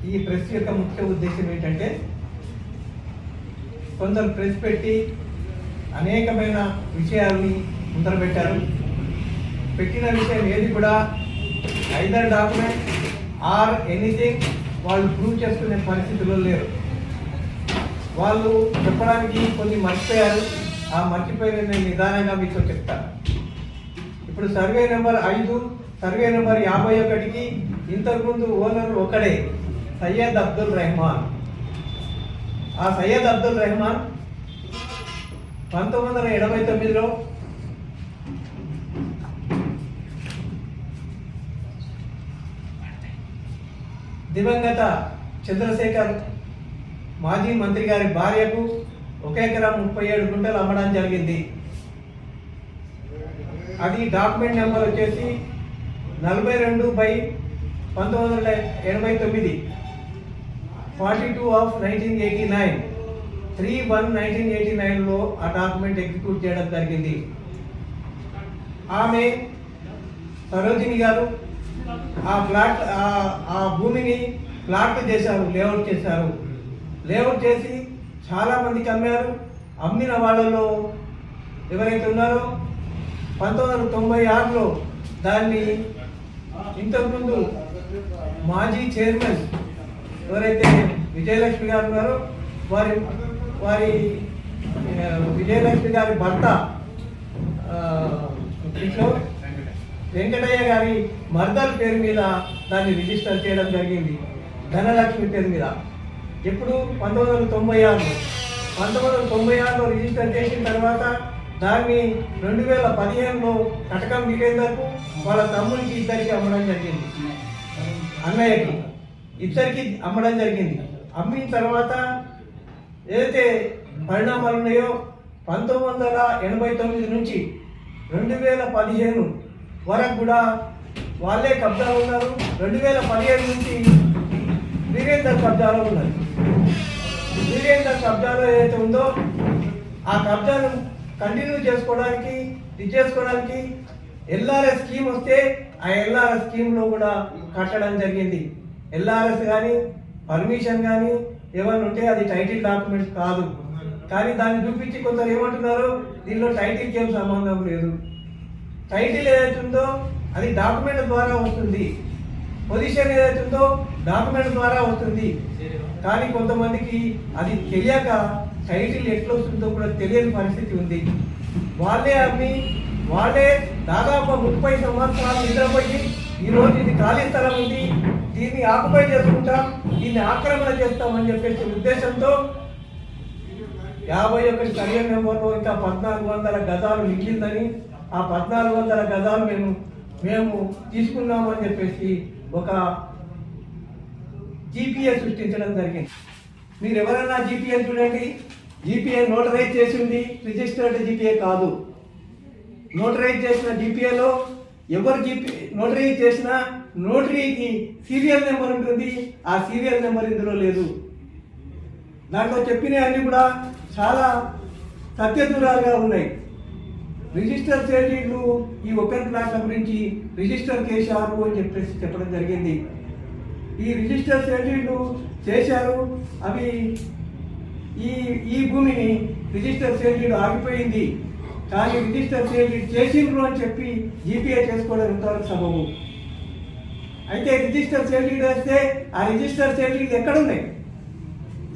ఈ ప్రెస్ యొక్క ముఖ్య ఉద్దేశం ఏంటంటే కొందరు ప్రెస్ పెట్టి అనేకమైన విషయాల్ని ముందర పెట్టారు. పెట్టిన విషయం ఏది కూడా ఐదర్ డాక్యుమెంట్ ఆర్ ఎనీథింగ్ వాళ్ళు ప్రూవ్ చేసుకునే పరిస్థితుల్లో లేరు. వాళ్ళు చెప్పడానికి కొన్ని మర్చిపోయారు. ఆ మర్చిపోయిన నేను నిదానంగా మీతో చెప్తాను. ఇప్పుడు సర్వే నెంబర్ 5, సర్వే నెంబర్ 51కి ఇంతకుముందు ఓనర్ ఒకడే, సయ్యద్ అబ్దుల్ రెహమాన్. ఆ సయ్యద్ అబ్దుల్ రెహమాన్ 1989లో దివంగత చంద్రశేఖర్ మాజీ మంత్రి గారి భార్యకు 1 ఎకరా 37 గుంటలు అమ్మడం జరిగింది. అది డాక్యుమెంట్ నెంబర్ వచ్చేసి 42/1989, 42/1989, 3/1/1989లో ఆ డాక్యుమెంట్ ఎగ్జిక్యూట్ చేయడం జరిగింది. ఆమె సరోజిని గారు ఆ భూమిని ప్లాట్ చేశారు, లేఅవుట్ చేశారు. లేఅవుట్ చేసి చాలా మందికి అమ్మారు. అమ్మిన వాళ్ళలో ఎవరైతే ఉన్నారో 1996లో దాన్ని ఇంతకుముందు మాజీ చైర్మన్ ఎవరైతే విజయలక్ష్మి గారు ఉన్నారో వారి విజయలక్ష్మి గారి భర్త ఇంట్లో వెంకటయ్య గారి మర్దల్ పేరు మీద దాన్ని రిజిస్టర్ చేయడం జరిగింది, ధనలక్ష్మి పేరు మీద. ఎప్పుడు 1996లో రిజిస్టర్ చేసిన తర్వాత దాన్ని 2015లో కటకం వీరేందర్కు వాళ్ళ తమ్ముడికి ఇద్దరికి అమ్మడం జరిగింది, అన్నయ్యకి ఇద్దరికి అమ్మడం జరిగింది. అమ్మిన తర్వాత ఏదైతే పరిణామాలు ఉన్నాయో 1989 నుంచి 2015 వరకు కూడా వాళ్ళే కబ్జాలో ఉన్నారు. 2017 నుంచి వీరేందర్ కబ్జాలో ఉన్నారు. వీరేందర్ కబ్జాలో ఏదైతే ఉందో ఆ కబ్జాను కంటిన్యూ చేసుకోవడానికి ఎల్ఆర్ఎస్ స్కీమ్ వస్తే ఆ ఎల్ఆర్ఎస్ స్కీమ్లో కూడా కట్టడం జరిగింది. ఎల్ఆర్ఎస్ కానీ పర్మిషన్ కానీ ఏమన్నా ఉంటే అది టైటిల్ డాక్యుమెంట్స్ కాదు. కానీ దాన్ని చూపించి కొందరు ఏమంటున్నారు, దీనిలో టైటిల్కి ఏం సంబంధం లేదు. టైటిల్ ఏదైతుందో అది డాక్యుమెంట్ ద్వారా వస్తుంది, పొజిషన్ ఏదైతుందో డాక్యుమెంట్ ద్వారా వస్తుంది. కానీ కొంతమందికి అది తెలియక టైటిల్ ఎట్లా వస్తుందో కూడా తెలియని పరిస్థితి ఉంది. వాళ్ళే అమ్మి వాళ్ళే దాదాపు 30 సంవత్సరాలు నిద్రపోయి ఈరోజు ఇది ఖాళీ స్థలం ఉంది, దీన్ని ఆక్యుపై చేసుకుంటాం, దీన్ని ఆక్రమణ చేస్తామని చెప్పేసి ఉద్దేశంతో 51 సర్వే నెంబర్లో ఇంకా 1400 గజాలు మిగిలిందని, ఆ 1400 గజాలు మేము తీసుకున్నామని చెప్పేసి ఒక జీపీఏ సృష్టించడం జరిగింది. మీరు ఎవరైనా జీపీఏ చూడండి, జీపీఏ నోటరైజ్ చేసింది రిజిస్టర్డ్ జీపీఏ కాదు. నోటరైజ్ చేసిన జీపీఏలో ఎవరు నోటరైజ్ చేసినా నోటరీకి సీరియల్ నెంబర్ ఉంటుంది, ఆ సీరియల్ నెంబర్ ఇందులో లేదు. దాంట్లో చెప్పినవి అన్నీ కూడా చాలా సత్యదూరాలుగా ఉన్నాయి. రిజిస్టర్ సేల్డీడ్లు ఈ ఓపెన్ ప్లాట్ల గురించి రిజిస్టర్ చేశారు అని చెప్పేసి చెప్పడం జరిగింది. ఈ రిజిస్టర్ సేల్డీడ్లు చేశారు, అవి ఈ భూమిని రిజిస్టర్ సేల్డీడ్ ఆగిపోయింది, కానీ రిజిస్టర్ సేల్డీడ్ చేసిండ్రు అని చెప్పి జీపీఏ చేసుకోవడం ఇంతవరకు సబబు. అయితే రిజిస్టర్ సేల్డీడ్ వేస్తే ఆ రిజిస్టర్ సేల్డీడ్ ఎక్కడున్నాయి,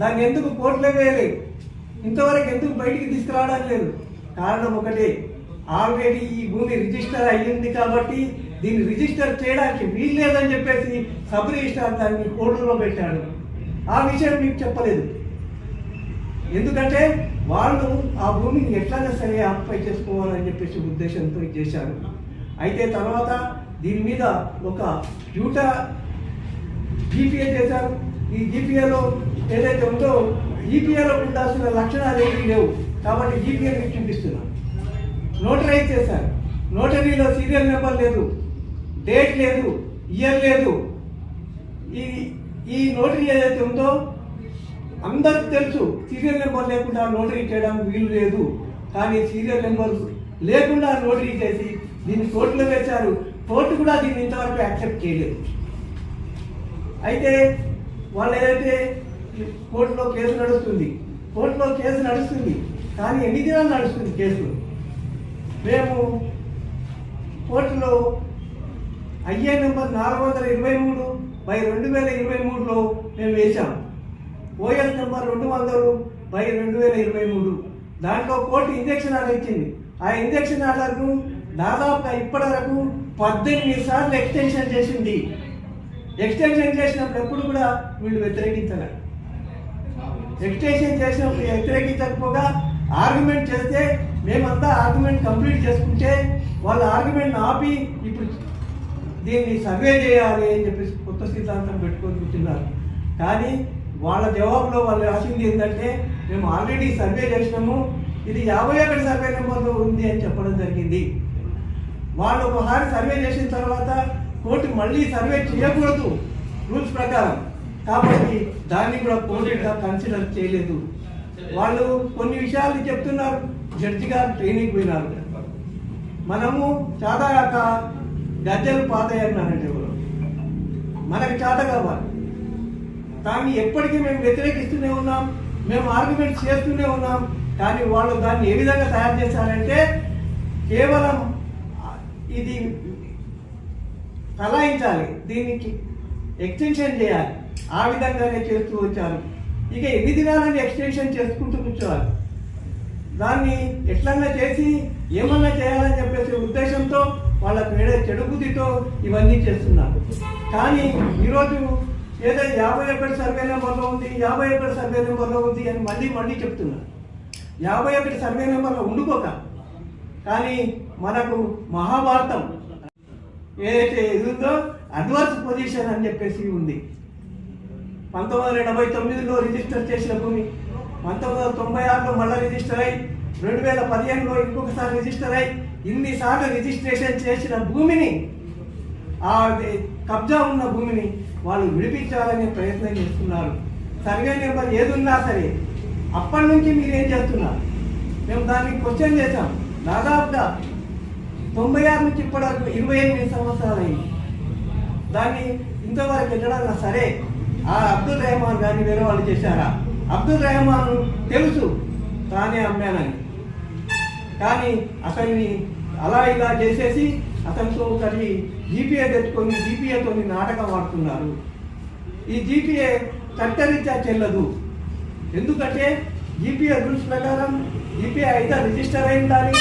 దాన్ని ఎందుకు కోర్టులో వేయలేదు, ఇంతవరకు ఎందుకు బయటికి తీసుకురావడం లేదు? కారణం ఒకటే, ఆల్రెడీ ఈ భూమి రిజిస్టర్ అయ్యింది కాబట్టి దీన్ని రిజిస్టర్ చేయడానికి వీలు లేదని చెప్పేసి సబ్ రిజిస్ట్రార్ దాన్ని కోర్టులో పెట్టాడు. ఆ విషయం మీకు చెప్పలేదు, ఎందుకంటే వాళ్ళు ఆ భూమిని ఎట్లయినా సరే ఆక్యుపై చేసుకోవాలని చెప్పేసి ఉద్దేశంతో చేశారు. అయితే తర్వాత దీని మీద ఒక డ్యూటా జీపీఏ చేశారు. ఈ జీపీఏలో ఏదైతే ఉందో జీపీఏలో ఉండాల్సిన లక్షణాలు ఏమీ లేవు కాబట్టి జీపీఏ మీకు చూపిస్తున్నాను. నోటరైజ్ చేశారు, నోటరీలో సీరియల్ నెంబర్ లేదు, డేట్ లేదు, ఇయర్ లేదు. ఈ నోటరీ ఏదైతే ఉందో అందరికి తెలుసు, సీరియల్ నెంబర్ లేకుండా నోటరీ చేయడానికి వీలు లేదు. కానీ సీరియల్ నెంబర్ లేకుండా నోటరీ చేసి దీన్ని కోర్టులో వేశారు. కోర్టు కూడా దీన్ని ఇంతవరకు యాక్సెప్ట్ చేయలేదు. అయితే వాళ్ళు ఏదైతే కోర్టులో కేసు నడుస్తుంది కానీ ఎన్ని దినాలు నడుస్తుంది కేసు? మేము కోర్టులో ఐఏ నెంబర్ 423/2023లో మేము వేశాం. OS number 200/2023. దాంట్లో కోర్టు ఇంజక్షన్ ఆర్డర్ ఇచ్చింది. ఆ ఇంజక్షన్ ఆర్డర్ను దాదాపుగా ఇప్పటి వరకు 18 సార్లు ఎక్స్టెన్షన్ చేసింది. ఎక్స్టెన్షన్ చేసినప్పుడు ఎప్పుడు కూడా వీళ్ళు వ్యతిరేకించాలి. ఎక్స్టెన్షన్ చేసినప్పుడు వ్యతిరేకించకపోగా ఆర్గ్యుమెంట్ చేస్తే మేమంతా ఆర్గ్యుమెంట్ కంప్లీట్ చేసుకుంటే వాళ్ళ ఆర్గ్యుమెంట్ ఆపి ఇప్పుడు దీన్ని సర్వే చేయాలి అని చెప్పేసి కొత్త సిద్ధాంతం పెట్టుకొని కూర్చున్నారు. కానీ వాళ్ళ జవాబులో వాళ్ళు రాసింది ఏంటంటే మేము ఆల్రెడీ సర్వే చేసినాము, ఇది 51 సర్వే నెంబర్లో ఉంది అని చెప్పడం జరిగింది. వాళ్ళు ఒకసారి సర్వే చేసిన తర్వాత కోర్టు మళ్ళీ సర్వే చేయకూడదు రూల్స్ ప్రకారం, కాబట్టి దాన్ని కూడా కోర్టుగా కన్సిడర్ చేయలేదు. వాళ్ళు కొన్ని విషయాలు చెప్తున్నారు. జడ్జి గారు ట్రైనింగ్ పోయినారు. మనము చాదాక గజ్జలు పాతయ్యన్నారంటే ఎవరు మనకు చేత కావాలి. కానీ ఎప్పటికీ మేము వ్యతిరేకిస్తూనే ఉన్నాం, మేము ఆర్గ్యుమెంట్ చేస్తూనే ఉన్నాం. కానీ వాళ్ళు దాన్ని ఏ విధంగా తయారు చేశారంటే కేవలం ఇది కలాయించాలి, దీనికి ఎక్స్టెన్షన్ చేయాలి, ఆ విధంగానే చేస్తూ వచ్చారు. ఇక ఎన్ని దినాలని ఎక్స్టెన్షన్ చేసుకుంటూ కూర్చోవాలి, దాన్ని ఎట్లన్నా చేసి ఏమన్నా చేయాలని చెప్పేసి ఉద్దేశంతో వాళ్ళ చెడు బుద్ధితో ఇవన్నీ చేస్తున్నారు. కానీ ఈరోజు ఏదో 51 సర్వే నెంబర్లో ఉంది, 51 సర్వే నెంబర్లో ఉంది అని మళ్ళీ చెప్తున్నారు. 51 సర్వే నెంబర్లో ఉండుకోక, కానీ మనకు మహాభారతం ఏదైతే ఉందో అడ్వర్స్ పొజిషన్ అని చెప్పేసి ఉంది. 1989లో రిజిస్టర్ చేసిన భూమి 1996లో మళ్ళీ రిజిస్టర్ అయ్యి 2015లో ఇంకొకసారి రిజిస్టర్ అయ్యి ఇన్నిసార్లు రిజిస్ట్రేషన్ చేసిన భూమిని, ఆ కబ్జా ఉన్న భూమిని వాళ్ళు విడిపించాలనే ప్రయత్నం చేస్తున్నారు. సర్వే నెంబర్ ఏదున్నా సరే అప్పటి నుంచి మీరేం చేస్తున్నారు? మేము దాన్ని క్వశ్చన్ చేశాం. దాదాపుగా 96 నుంచి ఇప్పటివరకు 28 సంవత్సరాలు అయింది. దాన్ని ఇంతవరకు వెళ్ళడాన్నా సరే ఆ అబ్దుల్ రెహమాన్ గారిని వేరే వాళ్ళు చేశారా? అబ్దుల్ రెహమాన్ తెలుసు తానే అమ్మానని, కానీ అతన్ని అలా ఇలా చేసేసి అతనితో ఒకటి జీపీఏ తెచ్చుకొని జీపీఏతో నాటకం ఆడుతున్నారు. ఈ జీపీఏ చట్టరీత్యా చెల్లదు. ఎందుకంటే జీపీఏ రూల్స్ ప్రకారం జీపీఏ అయితే రిజిస్టర్ అయి ఉండాలి,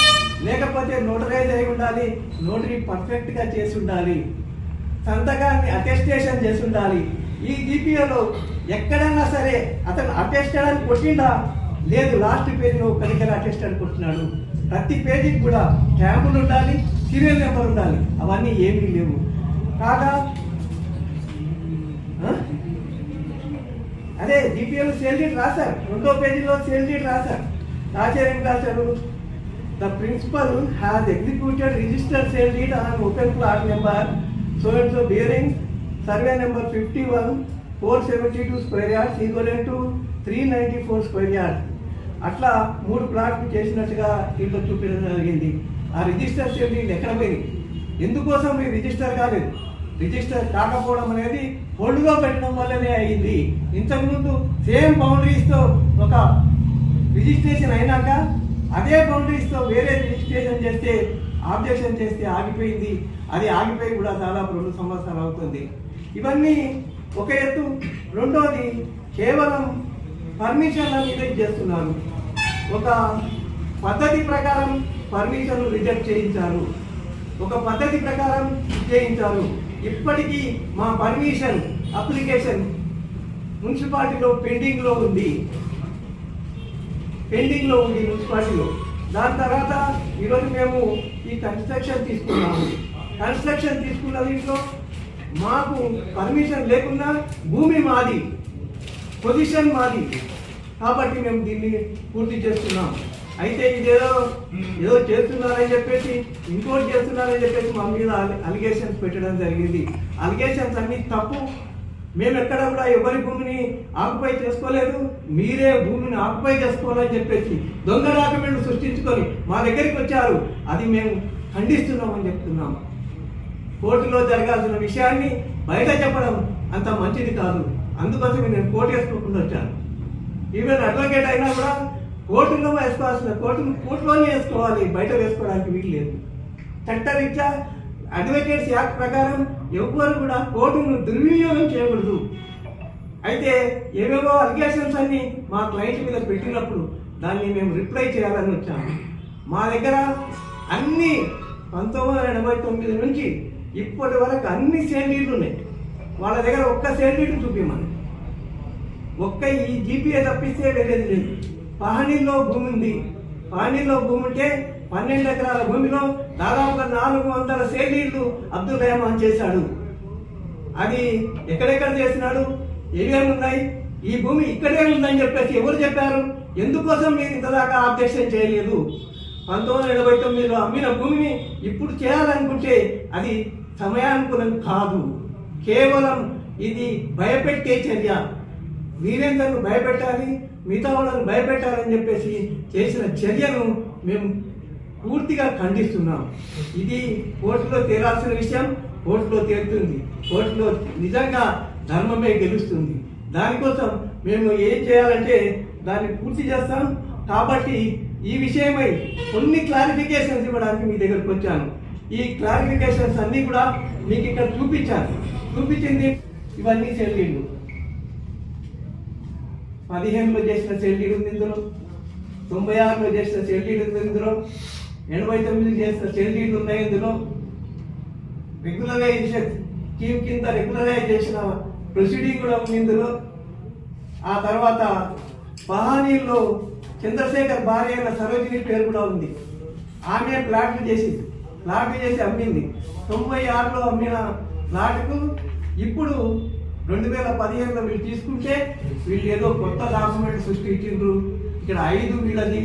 లేకపోతే నోటరైజ్ అయి ఉండాలి, నోటరీ పర్ఫెక్ట్గా చేసి ఉండాలి, సంతకాన్ని అటెస్టేషన్ చేసి ఉండాలి. ఈ జీపీఏలో ఎక్కడన్నా సరే అతను అటెస్టెడ్ అని కొట్టిండా? లేదు, లాస్ట్ పేజీలో ఒక దగ్గర అటెస్టెడ్ అని కొట్టినాడు. ప్రతి పేజీకి కూడా ట్యాంపులు ఉండాలి, సీరియల్ నెంబర్ ఉండాలి. అవన్నీ ఏమీ లేవు. కాగా అదే జీపీఏలో సేల్ డీడ్ రాశారు, 2వ పేజీలో సేల్ డీడ్ రాశారు. రాశారు రాశారు the principal has executed registered sale deed on open plot number so and so bearing survey number 51,472 square yards equivalent to 394 square yards. అట్లా 3 ప్లాట్లు చేసినట్టుగా దీంట్లో చూపించడం జరిగింది. ఆ రిజిస్టర్ సేల్ డీడ్ ఎక్కడ పోయింది? ఎందుకోసం మీరు రిజిస్టర్ కాలేదు? రిజిస్టర్ కాకపోవడం అనేది హోల్డ్లో పెట్టడం వల్లనే అయింది. ఇంతకుముందు సేమ్ బౌండరీస్తో ఒక రిజిస్ట్రేషన్ అయినాక అదే బౌండరీస్తో వేరే రిజిస్ట్రేషన్ చేస్తే ఆబ్జెక్షన్ చేస్తే ఆగిపోయింది. అది ఆగిపోయి కూడా దాదాపు 2 సంవత్సరాలు అవుతుంది. ఇవన్నీ ఒక ఎత్తు. రెండోది కేవలం పర్మిషన్ల మీద చేస్తున్నారు. ఒక పద్ధతి ప్రకారం పర్మిషన్లు రిజెక్ట్ చేయించారు, ఒక పద్ధతి ప్రకారం చేయించారు. ఇప్పటికీ మా పర్మిషన్ అప్లికేషన్ మున్సిపాలిటీలో పెండింగ్లో ఉంది మున్సిపాలిటీలో. దాని తర్వాత ఈరోజు మేము ఈ కన్స్ట్రక్షన్ తీసుకున్నాము. కన్స్ట్రక్షన్ తీసుకున్న దీంట్లో మాకు పర్మిషన్ లేకుండా భూమి మాది, పొజిషన్ మాది, కాబట్టి మేము దీన్ని పూర్తి చేస్తున్నాం. అయితే ఇదేదో చేస్తున్నారని చెప్పేసి ఇంకోటి చేస్తున్నారని చెప్పేసి మా మీద అలిగేషన్స్ పెట్టడం జరిగింది. అలిగేషన్స్ అన్ని తప్పు. మేము ఎక్కడ కూడా ఎవరి భూమిని ఆక్యుపై చేసుకోలేదు, మీరే భూమిని ఆక్యుపై చేసుకోవాలని చెప్పేసి దొంగ డాక్యుమెంట్లు సృష్టించుకొని మా దగ్గరికి వచ్చారు. అది మేము ఖండిస్తున్నామని చెప్తున్నాం. కోర్టులో జరగాల్సిన విషయాన్ని బయట చెప్పడం అంత మంచిది కాదు. అందుకోసమే నేను కోర్టు వేసుకోకుండా వచ్చాను. ఈవెన్ అడ్వకేట్ అయినా కూడా కోర్టులో వేసుకోవాల్సిన కోర్టులోనే వేసుకోవాలి, బయట వేసుకోవడానికి వీలు లేదు. చట్టరీత్యా అడ్వకేట్స్ యాక్ట్ ప్రకారం ఎవ్వరు కూడా కోర్టును దుర్వినియోగం చేయకూడదు. అయితే ఏవేవో అలిగేషన్స్ అన్ని మా క్లయింట్ మీద పెట్టినప్పుడు దాన్ని మేము రిప్లై చేయాలని వచ్చాము. మా దగ్గర అన్ని 1989 నుంచి ఇప్పటి వరకు అన్ని సేల్ డీడ్లు ఉన్నాయి. వాళ్ళ దగ్గర ఒక్క సేల్ డీడ్ చూపించమని, ఒక్క ఈ జీపీఏ తప్పిస్తే వేరేది లేదు. పహనీలో భూమి ఉంది. పహనీలో భూమి ఉంటే 12 ఎకరాల భూమిలో దాదాపుగా 400 సేల్ డీడ్లు అబ్దుల్ రెహమాన్ చేశాడు. అది ఎక్కడెక్కడ చేసినాడు, ఏమేమి ఉన్నాయి, ఈ భూమి ఇక్కడే ఉందని చెప్పేసి ఎవరు చెప్పారు? ఎందుకోసం మీరు ఇంతదాకా ఆబ్జెక్షన్ చేయలేదు? 1989లో అమ్మిన భూమిని ఇప్పుడు చేయాలనుకుంటే అది సమయానుకూలం కాదు. కేవలం ఇది భయపెట్టే చర్య. వీరేందరూ భయపెట్టాలి, మిగతా వాళ్ళను భయపెట్టాలని చెప్పేసి చేసిన చర్యను మేము పూర్తిగా ఖండిస్తున్నాం. ఇది కోర్టులో తేలాల్సిన విషయం, కోర్టులో తేలుతుంది. కోర్టులో నిజంగా ధర్మమే గెలుస్తుంది. దానికోసం మేము ఏం చేయాలంటే దాన్ని పూర్తి చేస్తాం. కాబట్టి ఈ విషయమై కొన్ని క్లారిఫికేషన్స్ ఇవ్వడానికి మీ దగ్గరకు వచ్చాను. ఈ క్లారిఫికేషన్స్ అన్నీ కూడా మీకు ఇక్కడ చూపించింది. ఇవన్నీ సెల్ డీడ్లు 15లో చేసిన సెల్ డీడ్ ఉంది ఇందులో, 96లో చేసిన సెల్ డీడ్ ఉంది ఇందులో, 89 చేసిన సెల్ డీడ్లు ఉన్నాయి ఇందులో, రెగ్యులరైజేషన్ స్కీమ్ కింద రెగ్యులరైజ్ చేసిన ప్రొసీడింగ్ కూడా ఉంది ఇందులో. ఆ తర్వాత పహానీలో చంద్రశేఖర్ భార్య అయిన సరోజిని పేరు కూడా ఉంది. ఆమె ప్లాట్లు చేసి అమ్మింది. 96లో అమ్మిన ప్లాట్కు ఇప్పుడు 2015లో వీళ్ళు తీసుకుంటే వీళ్ళు ఏదో కొత్త డాక్యుమెంట్ సృష్టించిండ్రు. ఇక్కడ 5 వీళ్ళది,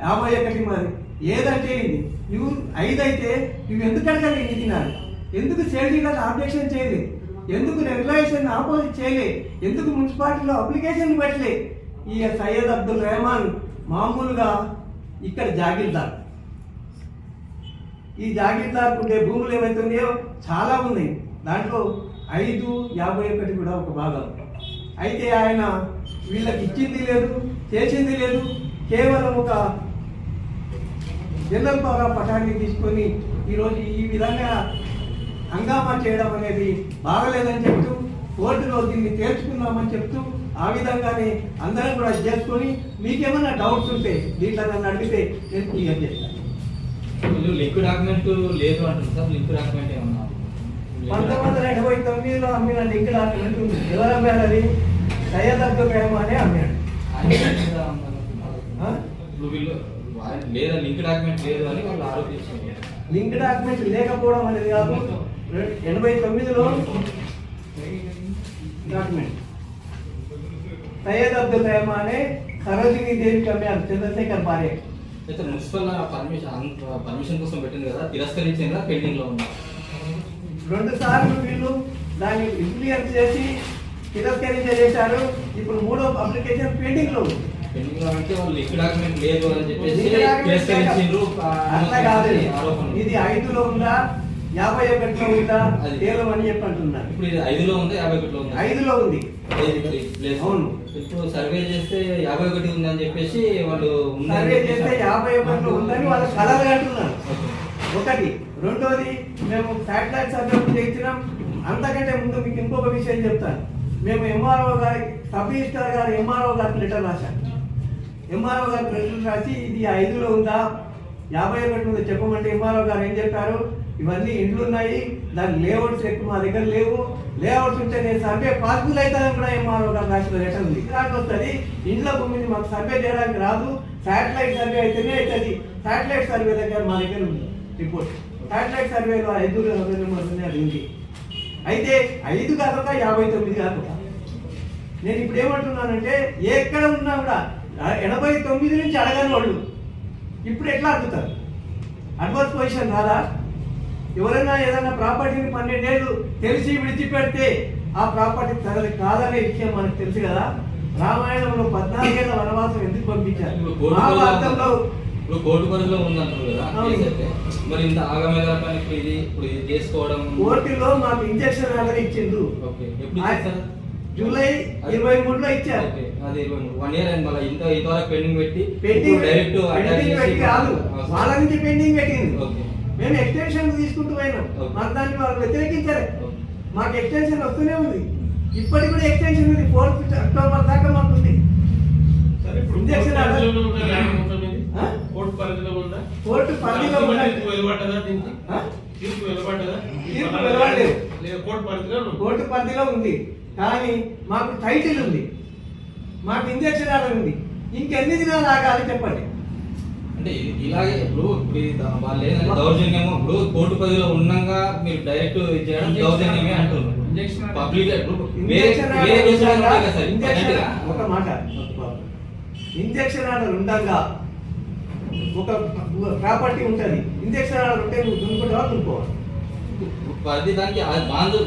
51 మరి. ఏదంటే ఇది నువ్వు 5 అయితే నువ్వు ఎందుకు అడగాలి? తినాలి ఎందుకు? సేల్ డీడ్ ఆబ్జెక్షన్ చేయలే? ఎందుకు రెగ్యులేషన్ ఆపోజిట్ చేయలే? ఎందుకు మున్సిపాలిటీలో అప్లికేషన్ పెట్టలే? ఈ సయ్యద్ అబ్దుల్ రెహమాన్ మామూలుగా ఇక్కడ జాగీర్దార్. ఈ జాగీర్దార్ ఉండే భూములు ఏవైతే ఉన్నాయో చాలా ఉన్నాయి. దాంట్లో 5, 51 కూడా ఒక భాగం. అయితే ఆయన వీళ్ళకి ఇచ్చింది లేదు, చేసింది లేదు. కేవలం ఒక జనరల్ పవర్ పటాన్ని తీసుకొని ఈరోజు ఈ విధంగా హంగామా చేయడం అనేది బాగలేదని చెప్తూ కోర్టులో దీన్ని తేల్చుకుందామని చెప్తూ ఆ విధంగానే అందరం కూడా చేసుకొని మీకేమైనా డౌట్స్ ఉంటే దీంట్లో నన్ను అడిగితే నేను క్లియర్ చేస్తాను. లింక్ డాక్యుమెంట్ లేదు అంటుంది సార్. లింక్ డాక్యుమెంట్ ఏమన్నా 1989లో అమ్మిన లింక్ డాక్యుమెంట్ ఉంది. ఎవరు అమ్మాడు? అది సయ్యద్ అబ్దుల్ రెహమానే అమ్మాడు. లేదా లింక్ డాక్యుమెంట్ లేదు అని వాళ్ళు ఆరోపిస్తున్నారు. లింక్ డాక్యుమెంట్ లేకపోవడం అనేది కాదు. 89లో డాక్యుమెంట్ సయ్యద్ అబ్దుల్ రెహమానే సరోజిని దేవికి అమ్మారు, చంద్రశేఖర్ భార్య. అయితే మున్సిపల్ పర్మిషన్ కోసం పెట్టింది కదా, తిరస్కరించిందా? పెండింగ్ లో ఉంది. 2 సార్లు వీళ్ళు దాన్ని ఇన్ఫ్లుయెన్స్ చేసి తిరస్కరించేశారు. ఇప్పుడు 3వ అప్లికేషన్ పెండింగ్ లో ఉంది. పెండింగ్ లో అంటే వాళ్ళు లింక్ డాక్యుమెంట్ లేదు అని చెప్పేసి తిరస్కరించారు. అట్లా కాదు. ఇది 5లో ఉందా, 51లో ఉందా తేలమని చెప్పి అంటున్నారు. ఇప్పుడు ఇది 5లో ఉందా, 51లో ఉందా? 5లో ఉంది. అవును. ఇప్పుడు సర్వే చేస్తే 51 ఉందని చెప్పేసి వాళ్ళు సర్వే చేస్తే 51లో ఉందని వాళ్ళు కలర్ అంటున్నారు. ఒకటి. రెండోది, మేము శాటిలైట్ సర్వే చేయించినాం. అంతకంటే ముందు మీకు ఇంకొక విషయం చెప్తాను. మేము ఎంఆర్ఓ గారి, సబ్ రిజిస్టర్ గారు ఎంఆర్ఓ గారికి లెటర్ రాశాం. ఎంఆర్ఓ గారికి లెటర్ రాసి ఇది 5లో ఉందా, 51 ఉందో చెప్పమంటే ఎంఆర్ఓ గారు ఏం చెప్పారు? ఇవన్నీ ఇండ్లు ఉన్నాయి, దాని లేఅవుట్స్ ఎక్కువ మా దగ్గర లేవు. లేఅవుట్స్ ఉంటే నేను సర్వే పాసిబుల్ అవుతుందని కూడా ఎంఆర్ఓ గారు రాసిన లెటర్ ఉంది. ఇలాంటి వస్తుంది. ఇండ్ల భూమిని మాకు సర్వే చేయడానికి రాదు, శాటిలైట్ సర్వే అయితేనే అవుతుంది. శాటిలైట్ సర్వే దగ్గర మా దగ్గర ఉంది రిపోర్ట్. శాటిలైట్ సర్వేలో 5 నెంబర్ అది ఉంది. అయితే 5 కాకుండా 59 కాకుండా నేను ఇప్పుడు ఏమంటున్నానంటే ఎక్కడ ఉన్నా కూడా 89 నుంచి అడగని వాళ్ళు ఇప్పుడు ఎట్లా అడుగుతారు? అడ్వర్స్ పొజిషన్ రాదా? ఎవరైనా ఏదైనా ప్రాపర్టీని 12 ఏళ్ళు తెలిసి విడిచిపెడితే ఆ ప్రాపర్టీ తనది కాదనే విషయం మనకు తెలుసు కదా. రామాయణంలో 14 ఏళ్ల వనవాసం ఎందుకు పంపించారు? మహాభారతంలో ఇప్పుడు కోర్టు పరిధిలో ఉందంటారు కదా, మరి ఇంత ఆగమేగా ఇప్పుడు ఇది చేసుకోవడం. కోర్టులో మాకు ఇంజక్షన్ ఆర్డర్ ఇచ్చిండ్రు. జూలై 23లో ఇచ్చారు. ఓకే. అది 1 ఇయర్ అయింది. మళ్ళీ ఇంతవరకు పెండింగ్ పెట్టి పెండింగ్ డైరెక్ట్ పెట్టి కాదు, వాళ్ళ నుంచి పెండింగ్ పెట్టింది. ఓకే. మేము ఎక్స్టెన్షన్ తీసుకుంటూ పోయినాం, మాకు దాన్ని వాళ్ళు వ్యతిరేకించారు. మాకు ఎక్స్టెన్షన్ వస్తూనే ఉంది, ఇప్పటికి కూడా ఎక్స్టెన్షన్ ఉంది. 4th అక్టోబర్ దాకా మాకు ఉంది. ఇంజక్షన్ కోర్టు పరిధిలో ఉందా? కోర్టు పరిధిలో ఉన్నది. తీర్పు వెలువడ్డదా దీనికి? తీర్పు వెలువడ్డదా? తీర్పు వెలువడలేదు. లేదా కోర్టు పరిధిలో ఉందా? కోర్టు పరిధిలో ఉంది, కానీ మాకు టైటిల్ ఉంది, మాకు ఇంజక్షన్ ఆర్డర్ ఉంది. ఇంకెన్ని దినాలు ఆగాలి చెప్పండి? అంటే ఇలాగే ఇప్పుడు వాళ్ళు ఏంటంటే దౌర్జన్యము, ఇప్పుడు కోర్టు పరిధిలో ఉన్నాగా మీరు డైరెక్ట్ చేయడం దౌర్జన్యమే అంటున్నారు. పబ్లిక్ ఒక మాట, ఇంజక్షన్ ఆర్డర్ ఉండగా ఒక ప్రాపర్టీ ఉంటుంది, ఇంజక్షన్ ఆర్డర్ ఉంటే నువ్వు దున్నుకుంటావా దున్నుకోవాలి? ప్రతి దానికి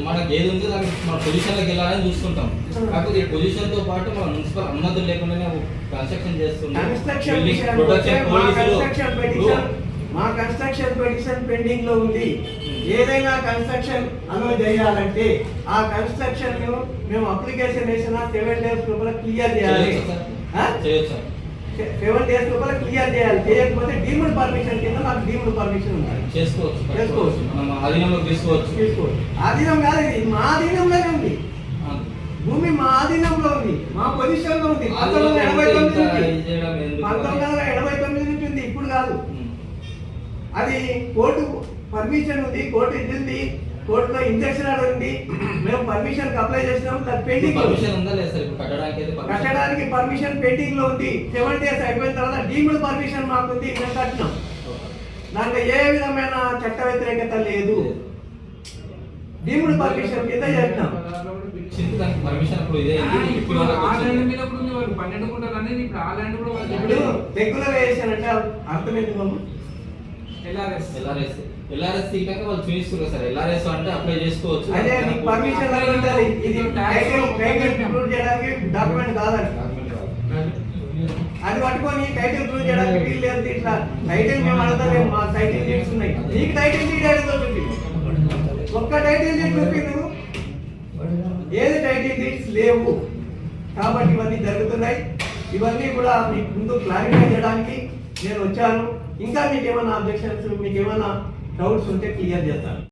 మనకి ఏది ఉందో దానికి మన పొజిషన్లోకి వెళ్ళాలని చూసుకుంటాం. కాకపోతే ఈ పొజిషన్ తో పాటు మన మున్సిపల్ అనుమతులు లేకుండానే కన్స్ట్రక్షన్ చేస్తున్నాం. మా కన్స్ట్రక్షన్ పిటిషన్ పెండింగ్ లో ఉంది. ఏదైనా కన్స్ట్రక్షన్ అలో చేయాలంటే ఆ కన్స్ట్రక్షన్ మేము అప్లికేషన్ వేసినా 7 days లోపల క్లియర్ చేయాలి. 7 days లోపల క్లియర్ చేయాలి. చేయకపోతే డీమ్డ్ పర్మిషన్ కింద నాకు డీమ్డ్ పర్మిషన్ ఉండాలి. చేసుకోవచ్చు, మనం ఆధీనంలో తీసుకోవచ్చు. ఆధీనం కాదు, ఇది మా ఆధీనంలోనే ఉంది. భూమి మా ఆధీనంలో ఉంది, మా పొజిషన్ లో ఉంది. 1989 నుంచి ఉంది, ఇప్పుడు కాదు. అది కోర్టు పర్మిషన్ ఉంది, కోర్టు ఇచ్చింది, కోర్టులో ఇంజక్షన్ ఆర్డర్ ఉంది. మేము పర్మిషన్ అప్లై చేసినాం, పెండింగ్ కట్టడానికి పర్మిషన్ పెండింగ్ లో ఉంది. 7 days అయిపోయిన తర్వాత డీమ్డ్ పర్మిషన్ మాకు ఉంది, మేము కట్టినాం. దాంట్లో ఏ విధమైన చట్ట వ్యతిరేకత లేదు, డీమ్డ్ పర్మిషన్ కింద చేసినాం. ఇప్పుడు రెగ్యులర్ వేసాను అంటే అర్థమైంది బాబు. ఎల్ఆర్ఎస్ తీయక వాళ్ళు చూపిస్తున్నారు సార్. ఎల్ఆర్ఎస్ అంటే అప్లై చేసుకోవచ్చు. అదే నీకు పర్మిషన్ ఉంటుంది, ఇది టైటిల్ ప్రూవ్ చేయడానికి డాక్యుమెంట్ కాదండి. అది పట్టుకొని టైటిల్ ప్రూవ్ చేయడానికి వీలు లేదు. ఇట్లా టైటిల్ మేము అడగలేము, మా టైటిల్ డీడ్స్ ఉన్నాయి. నీకు టైటిల్ డీడ్ అడిగితే చూపి, ఒక్క టైటిల్ డీడ్ చూపి. నువ్వు ఏది టైటిల్ డీడ్స్ లేవు. కాబట్టి ఇవన్నీ జరుగుతున్నాయి. ఇవన్నీ కూడా మీకు ముందు క్లారిఫై చేయడానికి నేను వచ్చాను. ఇంకా మీకు ఏమైనా అబ్జెక్షన్స్, మీకు ఏమైనా డౌట్స్ ఉంటే క్లియర్ చేస్తాను.